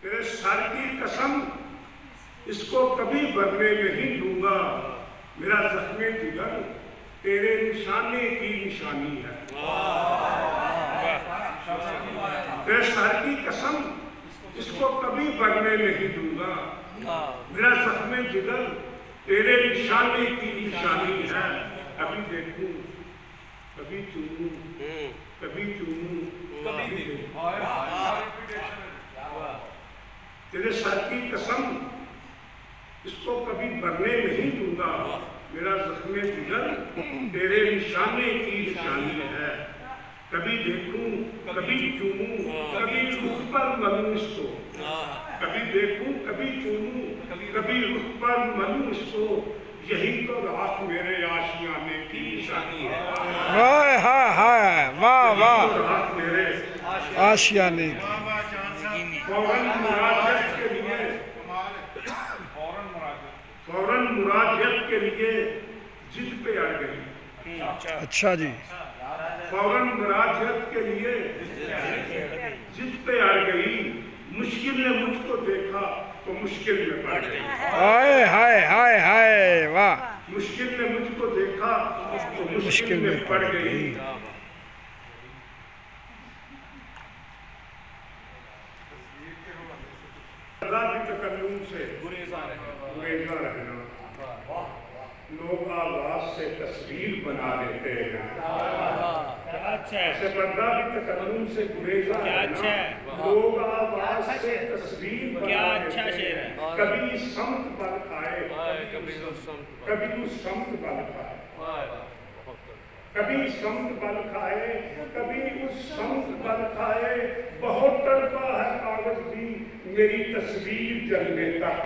तेरे सर की कसम इसको कभी भरने नहीं दूंगा, मेरा जख्मे जिगर तेरे निशाने की निशानी है। तेरे सर की कसम इसको कभी भरने नहीं दूंगा, मेरा जख्मे जिगर तेरे निशाने की निशानी है। कभी देखूं कभी चूमूं, कभी चूमूं कभी देखूं। तेरे सर की कसम इसको कभी भरने नहीं दूंगा, मेरा जख्मे जिगर तेरे निशाने की निशानी है। कभी देखूं कभी चूमूं कभी रुख पर मलूं इसको, कभी देखूं कभी चूमूं कभी रुख पर मलूं इसको, यही तो रात मेरे आशियाने की निशानी है। वाह वाह, रात मेरे आशियाने की। फौरन मुरादियत के लिए जिद पे अड़ गई। अच्छा जी, फौरन मुरादियत के लिए जिद पे अड़ गई, मुश्किल ने मुझको देखा तो मुश्किल में पड़ गई। हाय हाय हाय हाय, वाह। मुश्किल ने मुझको देखा तो मुश्किल में पड़ गई। तकल्लुम से गुरेज़ा रहना, लोग आवाज से तस्वीर बना देते हैं। पर्दा भी तकल्लुम से गुरेज़ा रहना, लोग आवाज से तस्वीर बना देते हैं। कभी समत बल खाए कभी समत बल खाए, कभी समत बल खाए कभी उस समत बल खाए, बहुत तड़पा है कागज भी मेरी तस्वीर जलने तक।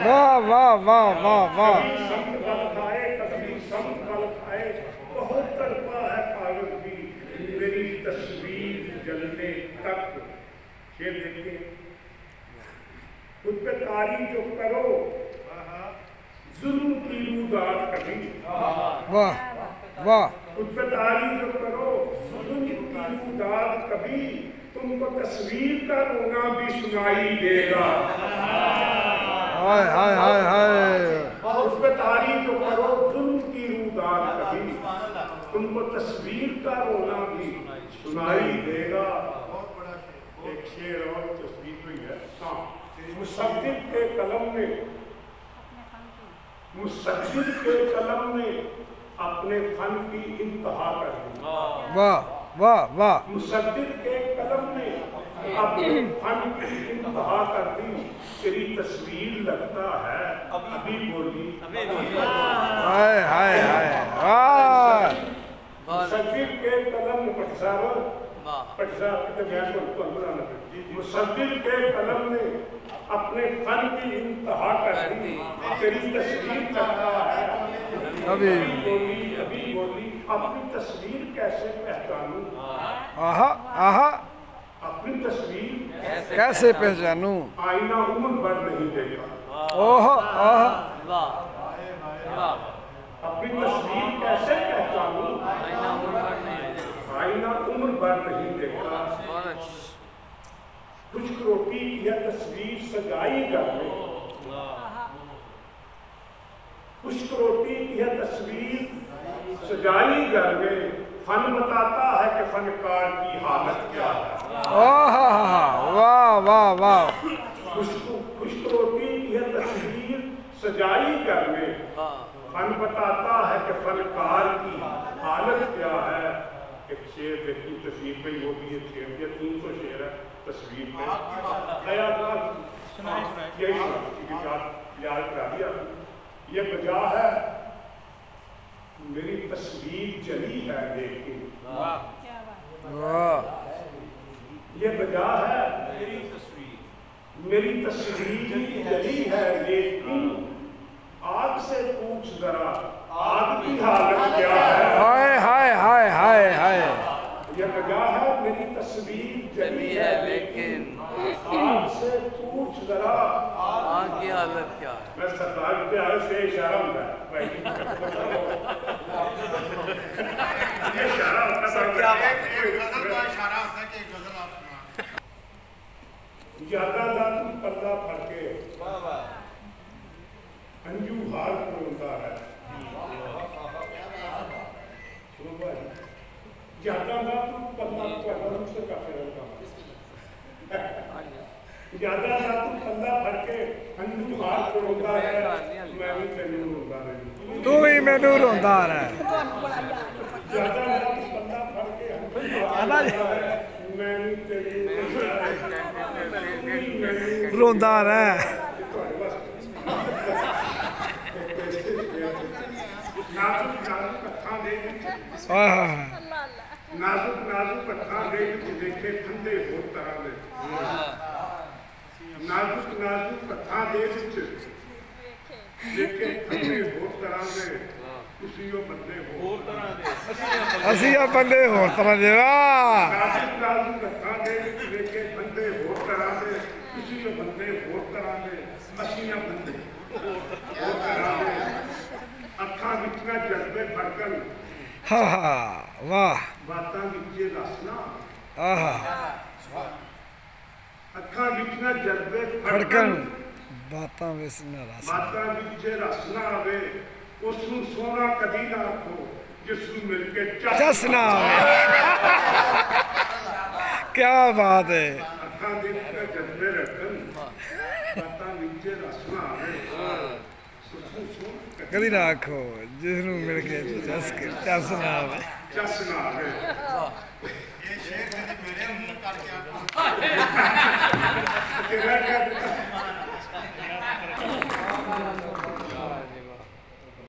वाह वाह वाह वाह वाह। कभी समत बल खाए कभी समत बल खाए, बहुत तड़पा है कागज भी मेरी तस्वीर जलने तक। ये देखिए, खुद पे तारी जो करो जुल्म की रूदात कभी। वाह वाह। खुद पे तारी जो करो जुल्म की रूदात कभी, तुमको तस्वीर का रोना भी सुनाई देगा। हाय हाय हाय हाय। उस पे तारीफ जो करो जुल्म की रूदात कभी, तुमको तस्वीर का रोना भी सुनाई देगा। एक शेर और तस्वीर हुई है। मुसद्दिद के कलम में, मुसद्दिद के कलम में अपने फन की इंतहा कर दी। वाह वाह वाह। मुसद्दिद के कलम में अपने फन की इंतहा कर दी, तेरी तस्वीर लगता है अभी बोली। हाय हाय हाय, वाह। मुसद्दिद के कलम में मुसद्दिद के कलम ने अपने फन की इंतहा कर दी, तेरी तस्वीर लगता है अभी बोली। अपनी तस्वीर कैसे पहचानूं, आहा आहा, अपनी तस्वीर कैसे पहचानूं, आईना उम्र भर नहीं देखा। ओह आहा, अपनी तस्वीर कैसे पहचानूं, आईना उम्र भर नहीं देखा। खुश्क रोटी यह तस्वीर सजाई घर में, खुश्क रोटी यह तस्वीर सजाई घर में, फन बताता है कि फनकार की हालत क्या है। वाह वाह वाह। खुश्क रोटी यह तस्वीर सजाई घर में, फन बताता है कि फनकार की हालत क्या है। एक शेर देखी तस्वीर पे, वो भी एक शेर, ये 300 शेर है तस्वीर में। याद करा दिया। ये वजह है मेरी तस्वीर जली है लेकिन, ये वजह है मेरी तस्वीर जली है लेकिन, आग से पूछ जरा आग की हालत क्या है। हाय हाय हाय हाय हाय। ये वजह है मेरी तस्वीर जली है लेकिन, आग से पूछ जरा आग की हालत क्या है। मैं सरदार पे आए से इशारा होता है भाई, ये इशारा होता है। यादा दा तू पल्ला फड़ के अंजू हार परोंदा है सुनो भाई यादा दा तू पल्ला पड़ा से काफी रहता यादा दा तू पल्ला फड़ के अंजू हार परोंदा है मैं भी तेनू रोंदा नहीं तू ही मैनू रोंदा रह यादा दा तू पल्ला फड़ के अंजू हार परोंदा है मैं भी तेनू रोंदा रह नाजुक नाजुक हत्थां दे नाजुक नाजुक हत्थां दे देखे ठंडे होर तरह दे नाजुक नाजुक हत्थां दे देखे ठंडे होर तरह दे तुसी ओ बंदे होर तरह दे ਅਸੀਂ ਆ ਬੰਦੇ ਹੋਰ ਤਰ੍ਹਾਂ ਦੇ ਵਾਹ नाजुक नाजुक हत्थां दे देखे बंदे होर तरह दे तुसी ओ बंदे होर तरह दे ਅਸੀਂ ਆ ਬੰਦੇ होर तरह दे ਅੱਖਾਂ ਵਿੱਚੋਂ ਜਜ਼ਬੇ ਫੜਕਣ ਹਾ ਹਾ ਵਾਹ ਬਾਤਾਂ ਵਿੱਚ ਰਸਨਾ ਆਹਾ ਅੱਖਾਂ ਵਿੱਚੋਂ ਜਜ਼ਬੇ ਫੜਕਣ ਬਾਤਾਂ ਵਿੱਚ ਨਾ ਰਸ ਬਾਤਾਂ ਵਿੱਚ ਰਸਨਾ ਆਵੇ ਉਸ ਨੂੰ ਸੋਹਣਾ ਕਦੀ ਨਾ ਆਖੋ ਜਿਸ ਨੂੰ ਮਿਲ ਕੇ ਜਸ ਨਾ ਕੀ ਬਾਤ ਹੈ ਅੱਖਾਂ ਵਿੱਚ ਜਜ਼ਬੇ ਰੱਖਣ ਬਾਤਾਂ ਵਿੱਚ ਰਸਨਾ ਆਵੇ ਉਸ ਨੂੰ ਸੋਹਣਾ ਕਦੀ ਨਾ ਆਖੋ ਜਿਸ ਨੂੰ ਮਿਲ ਕੇ ਜਸ ਨਾ ਆਵੇ ਜਸ ਨਾ ਆਵੇ ਇਹ ਸ਼ੇਰ ਕਦੀ ਮੇਰੇ ਮੂੰਹ ਕਰਕੇ ਆਖੋ ਤੇਰਾ